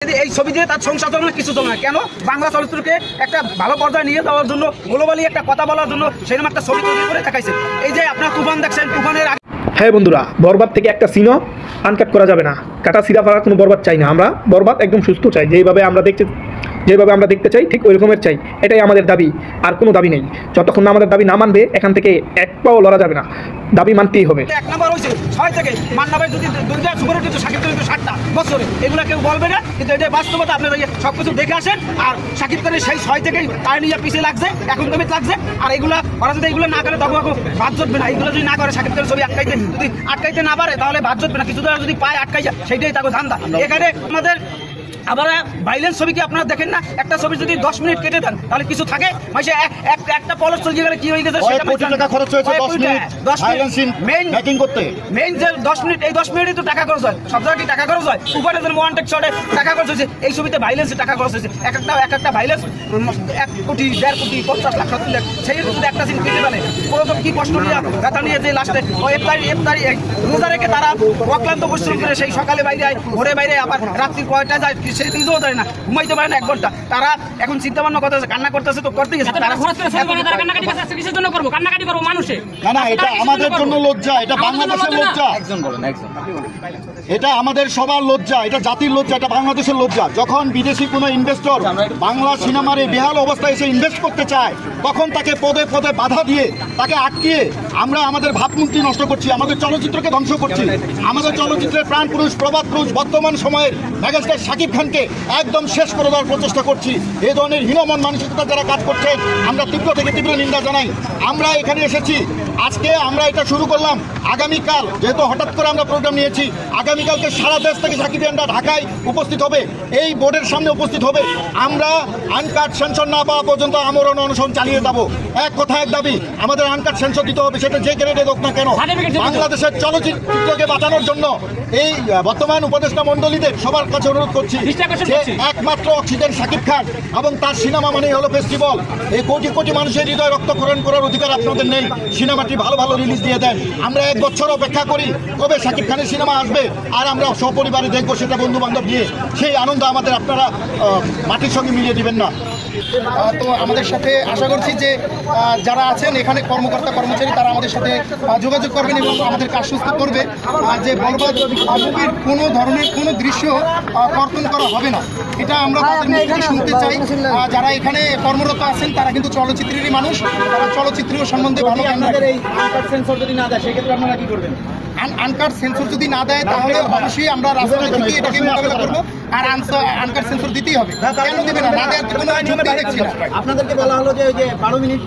যদি এই ছবি দিয়ে তার সংসার চলে না, কিছু চলে না। কেন বাংলা চলচ্চিত্রকে একটা ভালো পর্যায়ে নিয়ে যাওয়ার জন্য, গ্লোবালি একটা কথা বলার জন্য সেরকম একটা ছবি তৈরি করে দেখাইছে। এই যে আপনার তুফান দেখছেন, তুফানের হ্যাঁ বন্ধুরা, বরবাদ থেকে একটা সিনও আনকাট করা যাবে না। কাটা সিরা ফাড়া কোনো বরবাদ চাই না আমরা। বরবাদ একদম সুস্থ চাই, যেভাবে আমরা দেখতে চাই ঠিক ওই রকমের চাই। এটাই আমাদের দাবি, আর কোনো দাবি নেই। যতক্ষণ না আমাদের দাবি না মানবে এখান থেকে এক পাও লড়া যাবে না। দাবি মানতেই হবে। এক নাম্বার হয়েছে 6 থেকে মান্না ভাই যদি দুর্গা সুপার কিন্তু শাকিব খানের 7টা বছরে, এগুলো কেউ বলবে না, কিন্তু এটা বাস্তবতা। আপনারা সব কিছু দেখে আসেন। আর শাকিব খানের সেই 6 থেকেই তার নিয়ে পিছিয়ে লাগছে, এখন তুমি লাগছে। আর এগুলা ওরা যদি এগুলো না করে তখন বাদ জটবে না। এগুলো যদি না করে, শাকিব খানের ছবি আটকাইতে না পারে, তাহলে বাদ জটবে না। কিছু দ্বারা যদি পায় আটকাই যায়, সেইটাই তাকে ধান্দা। এখানে আমাদের আবার ভাইলেন্স ছবি কি আপনারা দেখেন না? একটা ছবি যদি 10 মিনিট কেটে দেন তাহলে কিছু থাকে? মানে একটা পলস চলে গেলে কি হয়ে গেছে সেটা খরচ হয়েছে 10 মিনিট ভাইলেন্স সিন মেকিং করতে। মেইন যে 10 মিনিট, এই 10 মিনিটই তো টাকা খরচ হয়। সব জায়গায় টাকা খরচ হয়। উপরে যেন ওয়ান টেক শটে টাকা খরচ হয়েছে, এই ছবিতে ভাইলেন্সে টাকা খরচ হয়েছে। একটা ভাইলেন্স 1 কোটি 1.5 কোটি 50 লাখ 70 লাখ। সেই যদি একটা সিন কেটে ফেলে, প্রথম কি কষ্ট নিয়ে ব্যথা নিয়ে যে লাস্টে ইফতারি রোজা রেখে তারা অক্লান্ত পরিশ্রম করে সেই সকালে বাইরে আয়, ভোরে বাইরে, আবার রাত্রি কয়টা যায় সেই নিজেও যায় না, ঘুমাইতে পারে না 1 ঘন্টা। তারা এখন চিন্তা ভাবনা করতেছে, কান্না করতেছে, তো করতে গেছে। কান্নাকাটি করবো মানুষে না, এটা আমাদের জন্য লজ্জা, এটা বাংলাদেশের লজ্জা। এটা আমাদের সবার লজ্জা, এটা জাতির লজ্জা, এটা বাংলাদেশের লজ্জা। যখন বিদেশি কোনো ইনভেস্টর বাংলা সিনেমার এই বেহাল অবস্থায় এসে ইনভেস্ট করতে চায়, তখন তাকে পদে পদে বাধা দিয়ে, তাকে আটকিয়ে আমরা আমাদের ভাবমূর্তি নষ্ট করছি, আমাদের চলচ্চিত্রকে ধ্বংস করছি। আমাদের চলচ্চিত্রের প্রাণ পুরুষ, প্রবাদ পুরুষ, বর্তমান সময়ের মেগাস্টার শাকিব খানকে একদম শেষ করে দেওয়ার প্রচেষ্টা করছি। এই ধরনের হীনমন মানসিকতা যারা কাজ করছেন, আমরা তীব্র থেকে তীব্র নিন্দা জানাই। আমরা এখানে এসেছি আজকে, আমরা এটা শুরু করলাম। আগামীকাল, যেহেতু হঠাৎ করে আমরা প্রোগ্রাম নিয়েছি, আগামীকালকে সারা দেশ থেকে সাকিবিয়ানরা ঢাকায় উপস্থিত হবে, এই বোর্ডের সামনে উপস্থিত হবে। আমরা আনকাট সেন্সর না পাওয়া পর্যন্ত আমরণ অনশন চালিয়ে যাব। এক কথা এক দাবি, আমাদের আনকাট সেন্সর দিতে হবে, সেটা যে গ্রেডে হোক না কেন। বাংলাদেশের চলচ্চিত্রকে বাঁচানোর জন্য এই বর্তমান উপদেষ্টা মণ্ডলীদের সবার কাছে অনুরোধ করছি, একমাত্র অক্সিজেন শাকিব খান এবং তার সিনেমা মানেই হলো ফেস্টিভ্যাল। এই কোটি কোটি মানুষের হৃদয় রক্তক্ষরণ করার অধিকার আপনাদের নেই। সিনেমাটি ভালো ভালো রিলিজ দিয়ে দেন। আমরা 1 বছর অপেক্ষা করি কবে শাকিব খানের সিনেমা আসবে, আর আমরা সপরিবারে দেখবো সেটা, বন্ধু বান্ধব নিয়ে। সেই আনন্দ আমাদের আপনারা মাটির সঙ্গে মিলিয়ে দিবেন না। তো আমাদের সাথে আশা করছি যে যারা আছেন এখানে কর্মকর্তা কর্মচারী, তারা আমাদের সাথে যোগাযোগ করবেন এবং আমাদের কাজ সুস্থ করবে। যে বরবাদ মুভির কোনো ধরনের কোনো দৃশ্য কর্তন করা হবে না, এটা আমরা তাদের মুখ থেকে শুনতে চাই। যারা এখানে কর্মরত আছেন তারা কিন্তু চলচ্চিত্রেরই মানুষ, তারা চলচ্চিত্র সম্বন্ধে ভালো জ্ঞান রাখেন। আনকাট সেন্সর যদি না দেয় সেক্ষেত্রে আপনারা কি করবেন? আনকাট সেন্সর যদি না দেয় তাহলে অবশ্যই আমরা রাস্তায় থেকে এটাকে মোকাবেলা করবো। আর আনকাট সেন্সর দিতেই হবে। কেন দেবে না? না দেওয়ার কোনো যুক্তি দেখছি না। আপনাদেরকে বলা হলো যে 12 মিনিট